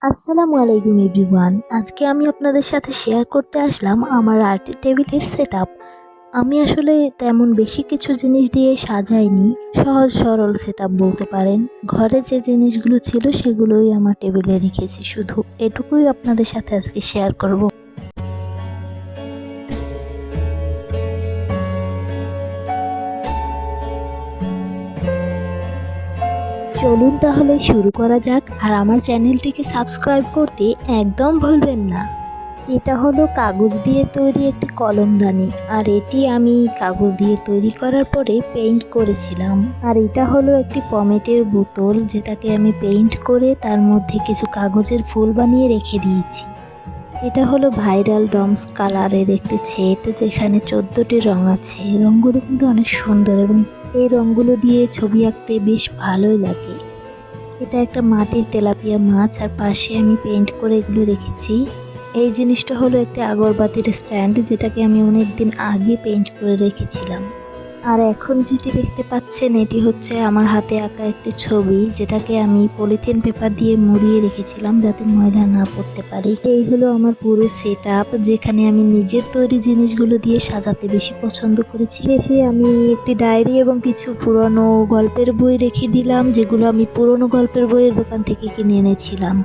আসসালামু আলাইকুম এভরিওয়ান। আজকে আমি আপনাদের সাথে শেয়ার করতে আসলাম আমার আর্টের টেবিলের সেটআপ। আমি আসলে তেমন বেশি কিছু জিনিস দিয়ে সাজাইনি, সহজ সরল সেটআপ বলতে পারেন। ঘরে যে জিনিসগুলো ছিল সেগুলোই আমার টেবিলে রেখেছি, শুধু এটুকুই আপনাদের সাথে আজকে শেয়ার করব। চলুন তাহলে শুরু করা যাক, আর আমার চ্যানেলটিকে সাবস্ক্রাইব করতে একদম ভুলবেন না। এটা হলো কাগজ দিয়ে তৈরি একটি কলমদানি, আর এটি আমি কাগজ দিয়ে তৈরি করার পরে পেইন্ট করেছিলাম। আর এটা হলো একটি পমেটের বোতল, যেটাকে আমি পেইন্ট করে তার মধ্যে কিছু কাগজের ফুল বানিয়ে রেখে দিয়েছি। এটা হলো ভাইরাল ডমস কালারের একটি সেট, যেখানে 14টি রং আছে। রঙগুলো কিন্তু অনেক সুন্দর এবং এই রঙগুলো দিয়ে ছবি আঁকতে বেশ ভালোই লাগে। এটা একটা মাটির তেলাপিয়া মাছ, আর পাশে আমি পেইন্ট করে এগুলো রেখেছি। এই জিনিসটা হলো একটা আগরবাতির স্ট্যান্ড, যেটাকে আমি অনেক দিন আগে পেইন্ট করে রেখেছিলাম। আর এখন যেটি দেখতে পাচ্ছেন এটি হচ্ছে আমার হাতে আঁকা একটি ছবি, যেটাকে আমি পলিথিন পেপার দিয়ে মুড়িয়ে রেখেছিলাম যাতে ময়লা না পড়তে পারে। এই হলো আমার পুরো সেটআপ, যেখানে আমি নিজের তৈরি জিনিসগুলো দিয়ে সাজাতে বেশি পছন্দ করেছি। শেষে আমি একটি ডায়েরি এবং কিছু পুরনো গল্পের বই রেখে দিলাম, যেগুলো আমি পুরনো গল্পের বইয়ের দোকান থেকে কিনে এনেছিলাম।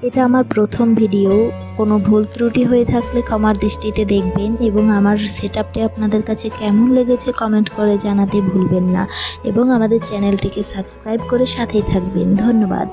এটা আমার প্রথম ভিডিও, কোনো ভুল ত্রুটি হয়ে থাকলে ক্ষমার দৃষ্টিতে দেখবেন, এবং আমার সেটআপটি আপনাদের কাছে কেমন লেগেছে কমেন্ট করে জানাতে ভুলবেন না, এবং আমাদের চ্যানেলটিকে সাবস্ক্রাইব করে সাথেই থাকবেন। ধন্যবাদ।